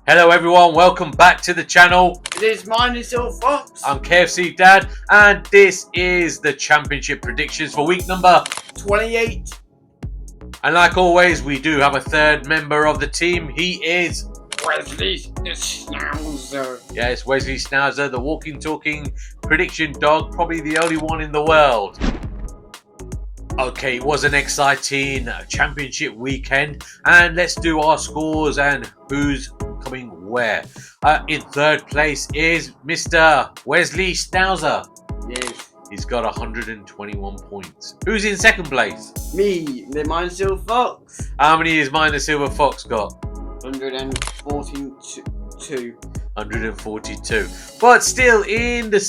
Hello everyone, welcome back to the channel. It is mine, it's your Fox. I'm KFC Dad, and this is the Championship predictions for week number 28. And like always, we do have a third member of the team. He is Wesley Schnauzer. Yes, Wesley Schnauzer, the walking, talking prediction dog, probably the only one in the world. Okay, it was an exciting championship weekend, and let's do our scores and who's coming where. In third place is Mr. Wesley Schnauzer. Yes. He's got 121 points. Who's in second place? Me, the mine, Silver Fox. How many is mine, the Silver Fox, got? 142. 142. But still in the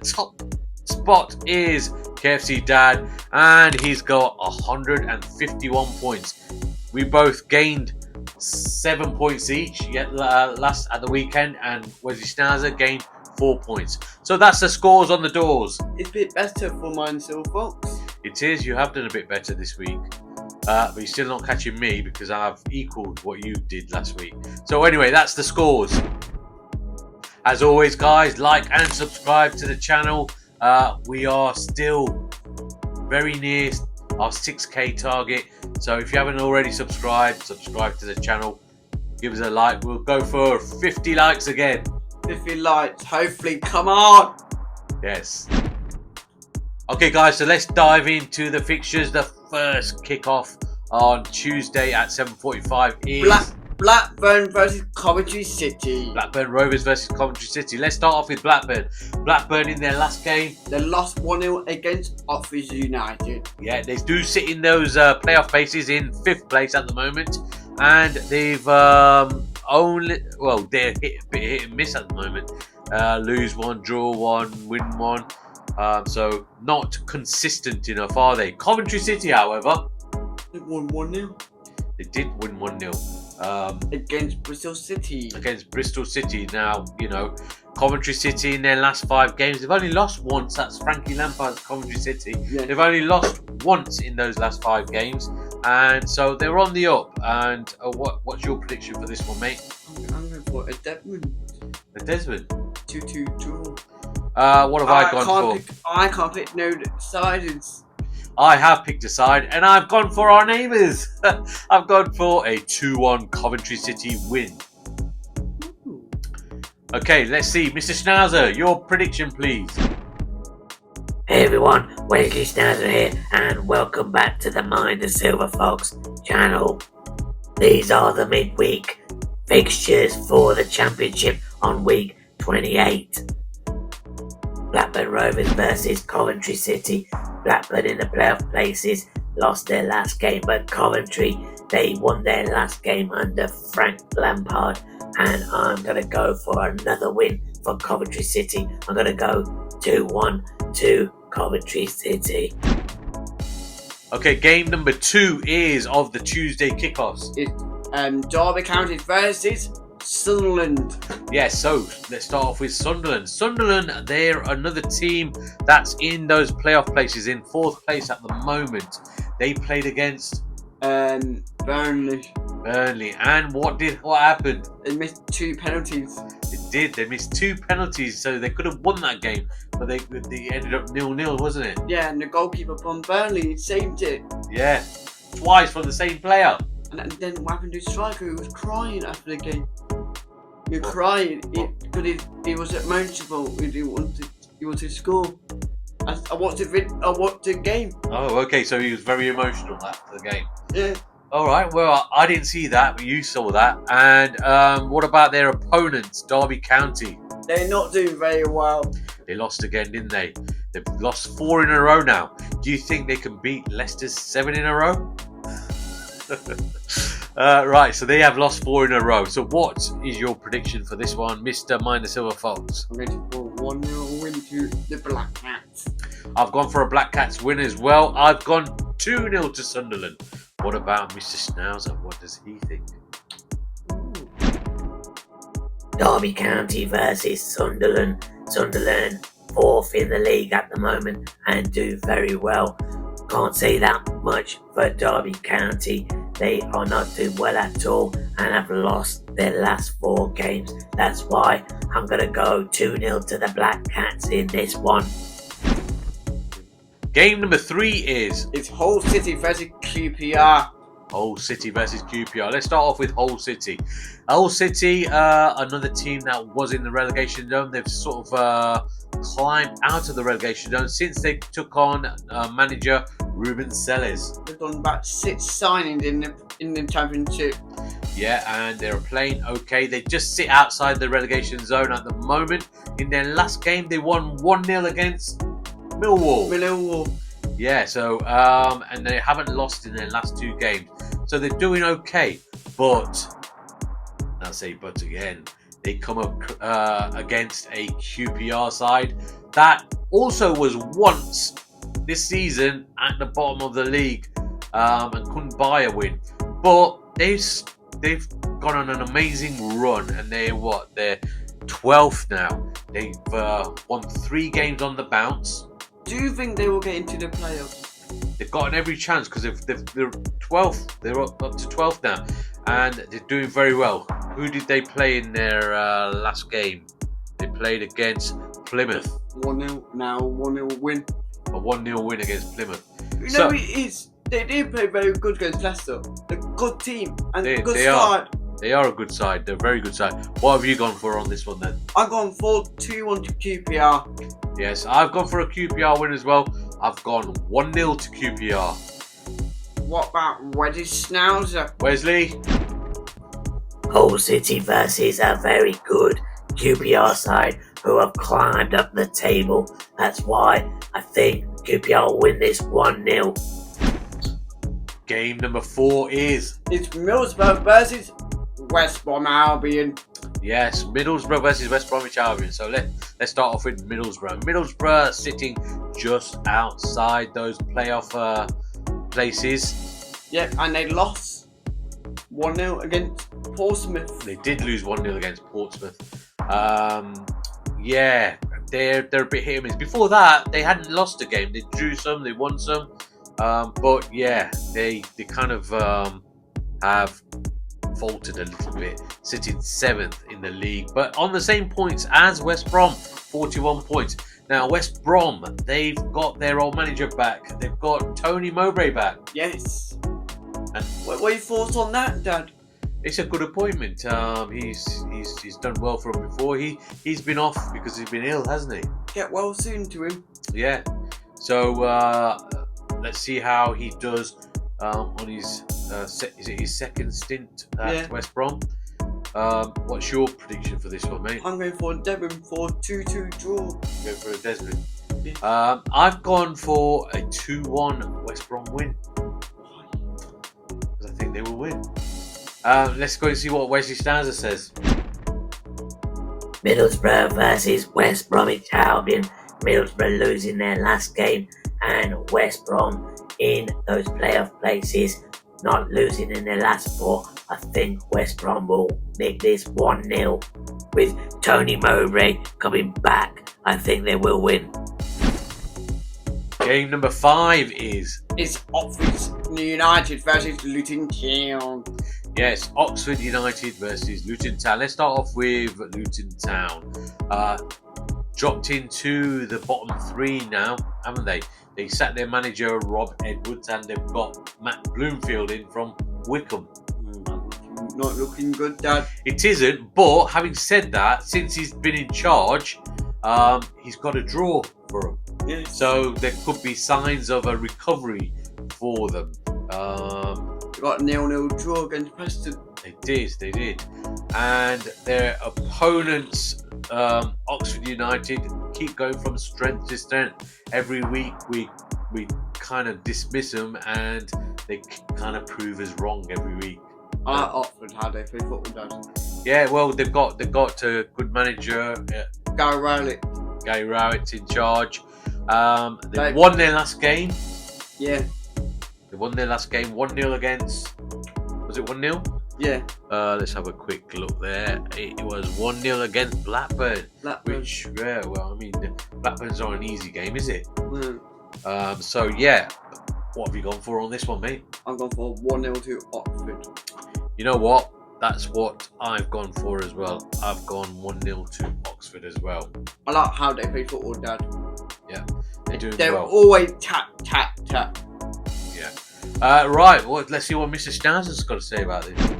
top spot is KFC Dad, and he's got 151 points. We both gained 7 points each last at the weekend, and Wesley Schnauzer gained 4 points. So that's the scores on the doors. It's a bit better for mine, Silver Fox. It is. You have done a bit better this week, but you're still not catching me because I've equaled what you did last week. So anyway, that's the scores. As always, guys, like and subscribe to the channel. We are still very near our 6k target, so if you haven't already subscribe to the channel, give us a like. We'll go for 50 likes again. 50 likes, hopefully, come on. Yes. Okay guys, so let's dive into the fixtures. The first kickoff on Tuesday at 7:45 is Blackburn versus Coventry City. Blackburn Rovers versus Coventry City. Let's start off with Blackburn. Blackburn in their last game, They lost 1-0 against Oxford United. yeah, they do sit in those playoff places in 5th place at the moment, and they've they're hit and miss at the moment. Lose one, draw one, win one, so not consistent enough, are they? Coventry City, however, They won 1-0 they did win 1-0 against Bristol City. Now, you know, Coventry City in their last 5 games, they've only lost once. That's Frankie Lampard's Coventry City. Yeah. They've only lost once in those last 5 games, and so they're on the up. And what's your prediction for this one, mate? I'm going for a Desmond. The Desmond 2-2 draw. What have I gone for? I can't pick no sides. I have picked a side, and I've gone for our neighbours. I've gone for a 2-1 Coventry City win. Ooh. Okay, let's see. Mr. Schnauzer, your prediction, please. Hey everyone, Wesley Schnauzer here, and welcome back to the Mind the Silver Fox channel. These are the midweek fixtures for the Championship on week 28. Blackburn Rovers versus Coventry City. Blackburn in the playoff places lost their last game, but Coventry, they won their last game under Frank Lampard, and I'm going to go for another win for Coventry City. I'm going to go 2-1 to Coventry City. Okay, game number 2 is of the Tuesday kickoffs. It's Derby County versus Sunderland. Yes, so let's start off with Sunderland. Sunderland, they're another team that's in those playoff places, in 4th place at the moment. They played against Burnley. And what happened? They missed 2 penalties. They missed 2 penalties, so they could have won that game, but they ended up 0-0, wasn't it? Yeah, and the goalkeeper from Burnley saved it. Yeah, twice from the same player. And then what happened to the striker? He was crying after the game. He was crying because he was emotional. He wanted to score. I watched the game. Oh, okay, so he was very emotional after the game. Yeah. All right, well, I didn't see that, but you saw that. And what about their opponents, Derby County? They're not doing very well. They lost again, didn't they? They've lost 4 in a row now. Do you think they can beat Leicester's 7 in a row? Right, so they have lost 4 in a row. So what is your prediction for this one, Mr. Mind the Silver Fox? I'm going for 1-0 win to the Black Cats. I've gone for a Black Cats win as well. I've gone 2-0 to Sunderland. What about Mr. Schnauzer? What does he think? Derby County versus Sunderland. Sunderland 4th in the league at the moment and do very well. Can't say that much for Derby County. They are not doing well at all and have lost their last 4 games. That's why I'm going to go 2-0 to the Black Cats in this one. Game number 3 is It's Hull City versus QPR. Hull City versus QPR. Let's start off with Hull City. Hull City, another team that was in the relegation zone. They've sort of climbed out of the relegation zone since they took on manager Ruben Selles. They've done about 6 signings in the championship. Yeah, and they're playing okay. They just sit outside the relegation zone at the moment. In their last game, they won 1-0 against Millwall. Yeah, so and they haven't lost in their last 2 games, so they're doing okay. But I'll say, but again, they come up against a QPR side that also was once this season at the bottom of the league and couldn't buy a win. But they've gone on an amazing run, and they're 12th now. They've won 3 games on the bounce. Do you think they will get into the playoffs? They've gotten every chance because they're 12th. They're up to 12th now, and they're doing very well. Who did they play in their last game? They played against Plymouth. 1-0 now, 1-0 win. A 1-0 win against Plymouth. You know, it is. They did play very good against Leicester. They're a good team and a good side. They are a good side. They're a very good side. What have you gone for on this one then? I've gone for 2-1 to QPR. Yes, I've gone for a QPR win as well. I've gone 1-0 to QPR. What about Wesley Schnauzer? Wesley? Hull City versus a very good QPR side who have climbed up the table. That's why I think QPR will win this 1-0. Game number 4 is... It's Middlesbrough versus West Brom Albion. Yes, Middlesbrough versus West Bromwich Albion. So let's start off with Middlesbrough. Middlesbrough sitting just outside those playoff places. Yep, and they lost 1-0 against Portsmouth. They did lose 1-0 against Portsmouth. Yeah, they're a bit hit and miss. Before that, they hadn't lost a game. They drew some, they won some. But yeah, they kind of have faltered a little bit, sitting 7th in the league, but on the same points as West Brom, 41 points. Now West Brom, they've got their old manager back. They've got Tony Mowbray back. Yes. And what are your thoughts on that, Dad? It's a good appointment. He's done well for him before. He's been off because he's been ill, hasn't he? Get well soon to him. Yeah. So let's see how he does on his is it his second stint at West Brom. What's your prediction for this one, mate? I'm going for Devon for 2-2 draw. Go for a Desmond. Yeah. I've gone for a 2-1 West Brom win. Because I think they will win. Let's go and see what Wesley Schnauzer says. Middlesbrough versus West Bromwich Albion. Middlesbrough losing their last game, and West Brom in those playoff places, not losing in their last 4. I think West Brom will make this 1-0 with Tony Mowbray coming back. I think they will win. Game number 5 is... It's Oxford United versus Luton Town. Yes, Oxford United versus Luton Town. Let's start off with Luton Town. Dropped into the bottom 3 now, haven't they? They sacked their manager Rob Edwards, and they've got Matt Bloomfield in from Wickham. Not looking good, Dad. It isn't, but having said that, since he's been in charge, he's got a draw for them. Yes. So there could be signs of a recovery for them. They got a 0-0 draw against Preston. They did. And their opponents, Oxford United, keep going from strength to strength. Every week we kind of dismiss them, and they kind of prove us wrong every week. I like Oxford, how they play football, Dad. Yeah, well, they've got a good manager, Gary Rowlett. Gary Rowett's in charge. They won their last game. Yeah. They won their last game 1-0 against... Was it 1-0? Yeah. Let's have a quick look there. It was 1-0 against Blackburn. Which, yeah, well, I mean, Blackburn's not an easy game, is it? Mm. So, yeah. What have you gone for on this one, mate? I've gone for 1-0 to Oxford. You know what? that's what I've gone for as well. I've gone 1-0 to Oxford as well. I like how they play football, Dad. Yeah, they're doing They're well. always tap, tap, tap. Yeah. Right, well, let's see what Mr. Schnauzer's got to say about this.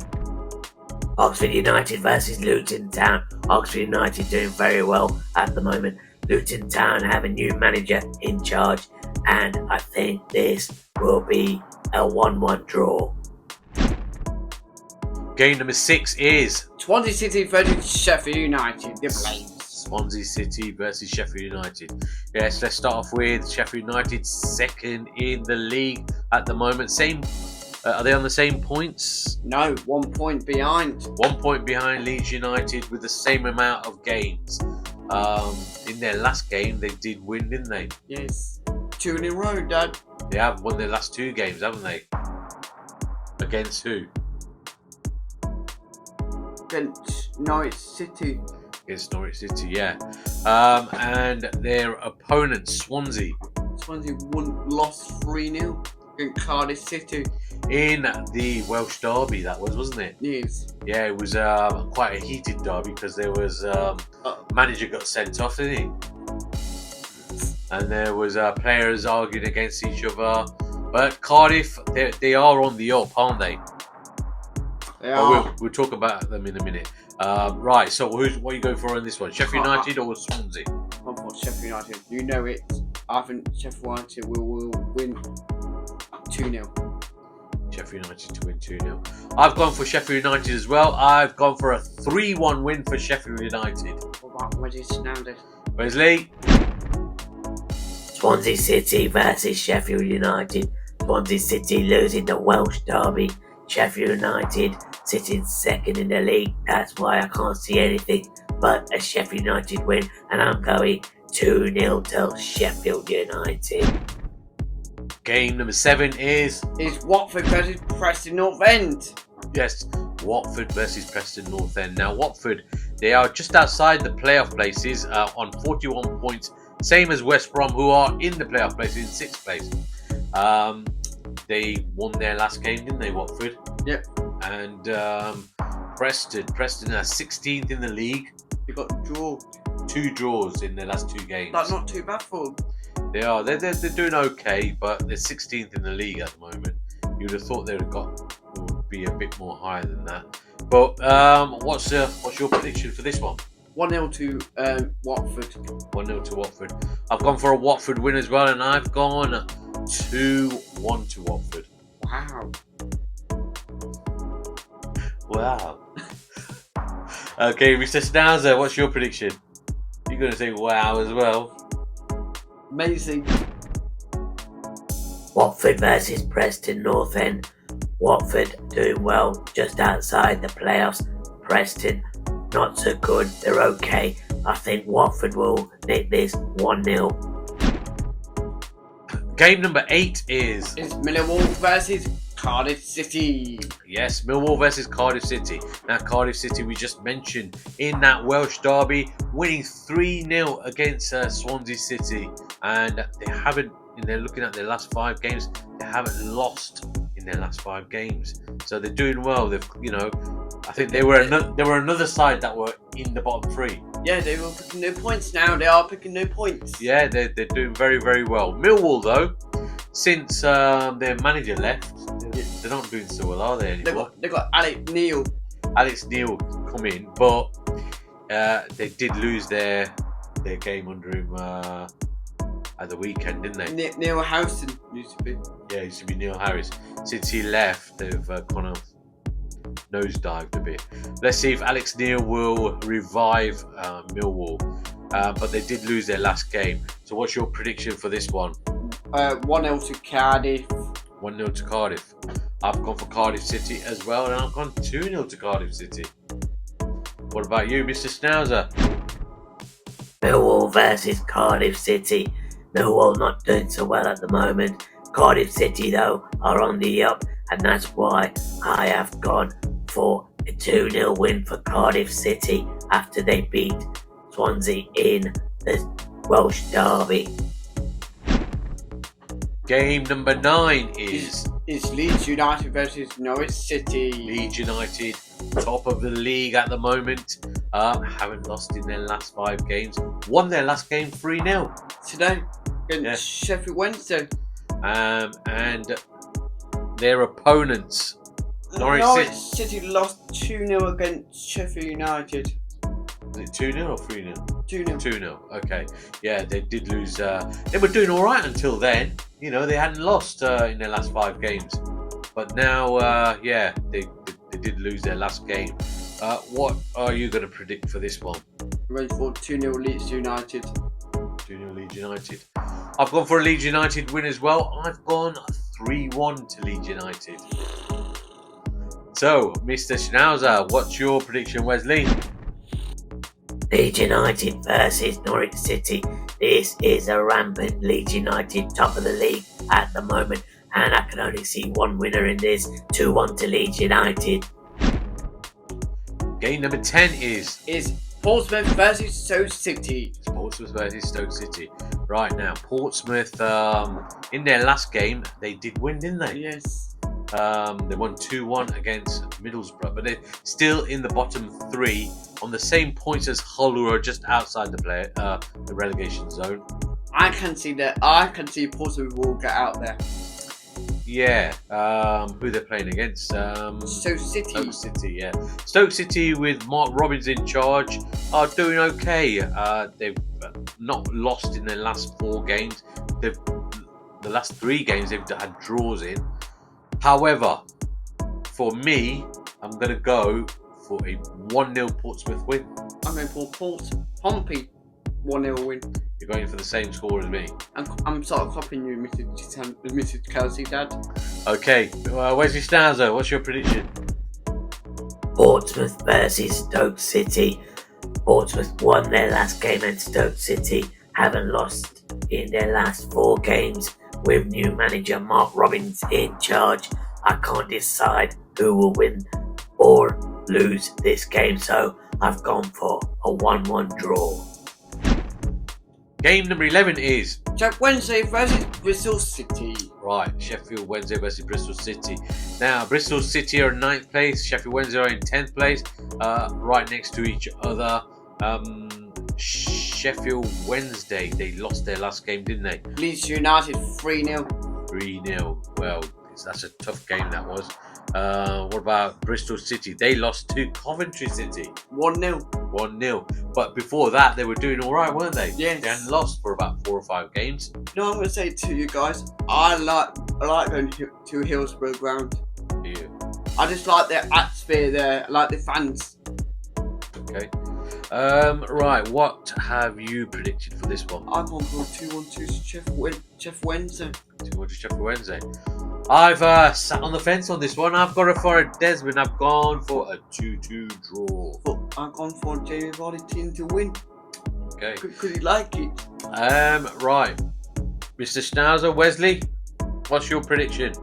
Oxford United versus Luton Town. Oxford United doing very well at the moment. Luton Town have a new manager in charge, and I think this will be a 1-1 draw. Game number 6 is Swansea City versus Sheffield United. The Flames. Swansea City versus Sheffield United. Yes, let's start off with Sheffield United, second in the league at the moment. Are they on the same points? No, 1 point behind. 1 point behind Leeds United with the same amount of games. In their last game, they did win, didn't they? Yes. 2 in a row, Dad. They have won their last 2 games, haven't they? Against who? Against Norwich City. Against Norwich City, yeah. And their opponent, Swansea. Swansea lost 3-0 against Cardiff City. In the Welsh derby, that wasn't it? Yes. Yeah, it was quite a heated derby because there was manager got sent off, didn't he? And there was players arguing against each other. But Cardiff, they are on the up, aren't they? They are. We'll talk about them in a minute. Right, so what are you going for on this one? Sheffield United or Swansea? I'm for Sheffield United. You know it. I think Sheffield United will win 2-0. Sheffield United to win 2-0. I've gone for Sheffield United as well. I've gone for a 3-1 win for Sheffield United. What about Wesley Schnauzer? Wesley? Swansea City versus Sheffield United. Swansea City losing the Welsh derby. Sheffield United sitting second in the league. That's why I can't see anything but a Sheffield United win. And I'm going 2-0 to Sheffield United. Game number 7 is Watford versus Preston North End. Yes, Watford versus Preston North End. Now, Watford, they are just outside the playoff places on 41 points, same as West Brom, who are in the playoff places in 6th place. They won their last game, didn't they, Watford? Yep. And Preston are 16th in the league. They got a draw. 2 draws in their last 2 games. That's not too bad for them. They are. They're doing okay, but they're 16th in the league at the moment. You'd have thought they would be a bit more higher than that. But what's your prediction for this one? 1-0 to Watford. 1-0 to Watford. I've gone for a Watford win as well, and I've gone 2-1 to Watford. Wow. Wow. Okay, Mr. Schnauzer, what's your prediction? You're going to say wow as well. Amazing. Watford versus Preston North End. Watford doing well, just outside the playoffs. Preston not so good, they're okay. I think Watford will nick this 1-0. Game number 8 is Millwall versus Cardiff City. Yes, Millwall versus Cardiff City. Now, Cardiff City, we just mentioned in that Welsh derby, winning 3-0 against Swansea City, and they haven't. And they're looking at their last 5 games. They haven't lost in their last 5 games, so they're doing well. They've, I think they were another side that were in the bottom 3. Yeah, they were picking new points now. They are picking new points. Yeah, they're doing very, very well. Millwall, though, since their manager left, they're not doing so well, are they anymore? They got Alex Neil. Alex Neil come in, but they did lose their game under him at the weekend, didn't they? Neil Howson used to be. Yeah, it used to be Neil Harris. Since he left, they've kind of nosedived a bit. Let's see if Alex Neil will revive Millwall. But they did lose their last game. So what's your prediction for this one? 1-0 to Cardiff. 1-0 to Cardiff. I've gone for Cardiff City as well, and I've gone 2-0 to Cardiff City. What about you, Mr. Schnauzer? Millwall versus Cardiff City. Millwall not doing so well at the moment. Cardiff City, though, are on the up, and that's why I have gone for a 2-0 win for Cardiff City after they beat Swansea in the Welsh derby. Game number 9 is Leeds United versus Norwich City. Leeds United top of the league at the moment. Haven't lost in their last 5 games. Won their last game 3-0 today against Sheffield Wednesday. And their opponents, Norwich City lost 2-0 against Sheffield United. Is it 2-0 or 3-0? 2-0. 2-0. Okay. Yeah, they did lose. They were doing all right until then. You know, they hadn't lost in their last 5 games. But now, they did lose their last game. What are you going to predict for this one? Ready for 2-0 Leeds United. 2-0 Leeds United. I've gone for a Leeds United win as well. I've gone 3-1 to Leeds United. So, Mr. Schnauzer, what's your prediction, Wesley? Leeds United versus Norwich City. This is a rampant Leeds United top of the league at the moment, and I can only see one winner in this. 2-1 to Leeds United. Game number 10 is Portsmouth versus Stoke City. Portsmouth versus Stoke City. Right now, Portsmouth, in their last game, they did win, didn't they? Yes. They won 2-1 against Middlesbrough, but they're still in the bottom 3 on the same points as Hull, who are just outside the relegation zone. I can see that. I can see Portsmouth will get out there. Yeah. Who they're playing against? Stoke City. Stoke City, yeah. Stoke City with Mark Robins in charge are doing okay. They've not lost in their last 4 games. The last 3 games they've had draws in. However, for me, I'm going to go for a 1-0 Portsmouth win. I'm going for Pompey 1-0 win. You're going for the same score as me. I'm sort of copying you, Mr. KFC Dad. Okay, Wesley Schnauzer, what's your prediction? Portsmouth versus Stoke City. Portsmouth won their last game and Stoke City haven't lost in their last 4 games. With new manager Mark Robins in charge, I can't decide who will win or lose this game, so I've gone for a 1-1 draw. Game number 11 is Sheffield Wednesday versus Bristol City. Right, Sheffield Wednesday versus Bristol City. Now, Bristol City are in 9th place, Sheffield Wednesday are in 10th place, right next to each other. Sheffield Wednesday, they lost their last game, didn't they? Leeds United 3-0. 3-0. Well, that's a tough game that was. What about Bristol City? They lost to Coventry City. 1-0. 1-0. But before that, they were doing all right, weren't they? Yes. They hadn't lost for about 4 or 5 games. You know what I'm going to say to you guys? I like going to Hillsborough Ground. Yeah. I just like the atmosphere there. I like the fans. Okay. Right, what have you predicted for this one? I've gone for 2-1 to Sheffield Wednesday. 2-1 to Sheffield Wednesday. I've sat on the fence on this one. I've got it for a Desmond. I've gone for a 2-2 draw. But I've gone for Jamie Vardy team to win. Okay. Could you like it? Right. Mr. Schnauzer, Wesley, what's your prediction?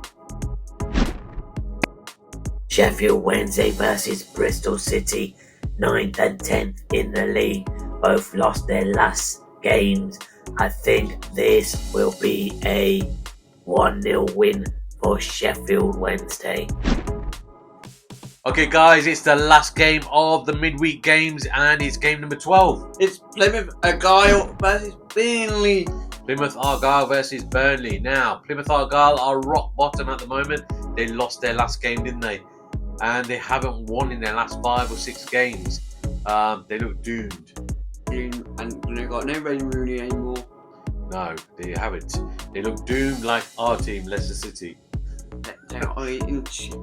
Sheffield Wednesday versus Bristol City, 9th and 10th in the league. Both lost their last games. I think this will be a 1-0 win for Sheffield Wednesday. Okay, guys, it's the last game of the midweek games, and it's game number 12. It's Plymouth Argyle versus Burnley. Plymouth Argyle versus Burnley. Now, Plymouth Argyle are rock bottom at the moment. They lost their last game, didn't they? And they haven't won in their last 5 or 6 games. They look doomed. And they've got no Wayne Rooney anymore. No, they haven't. They look doomed like our team, Leicester City. They are in shit.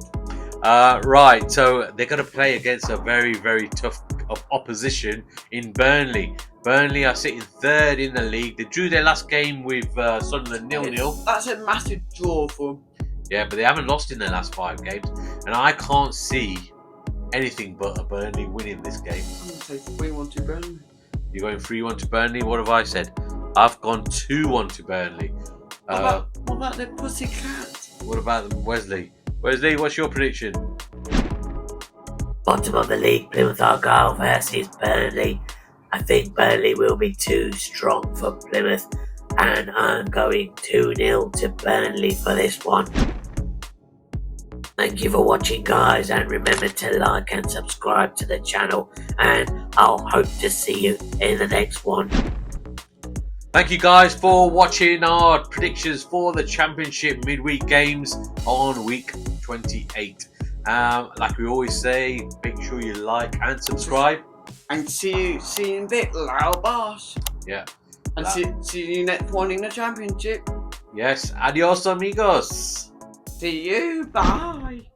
Right, so they're going to play against a very, very tough opposition in Burnley. Burnley are sitting 3rd in the league. They drew their last game with Sunderland 0-0. That's a massive draw for them. Yeah, but they haven't lost in their last 5 games. And I can't see anything but a Burnley winning this game. I'm going to say 3-1 to Burnley. You're going 3-1 to Burnley. What have I said? I've gone 2-1 to Burnley. What about the Pussycats? What about them, Wesley? Wesley, what's your prediction? Bottom of the league, Plymouth Argyle versus Burnley. I think Burnley will be too strong for Plymouth, and I'm going 2-0 to Burnley for this one. Thank you for watching, guys, and remember to like and subscribe to the channel, and I'll hope to see you in the next one. Thank you guys for watching our predictions for the Championship midweek games on week 28. Like we always say, make sure you like and subscribe. And see you in a bit, loud boss. Yeah. And see you next one in the Championship. Yes. Adios, amigos. See you. Bye.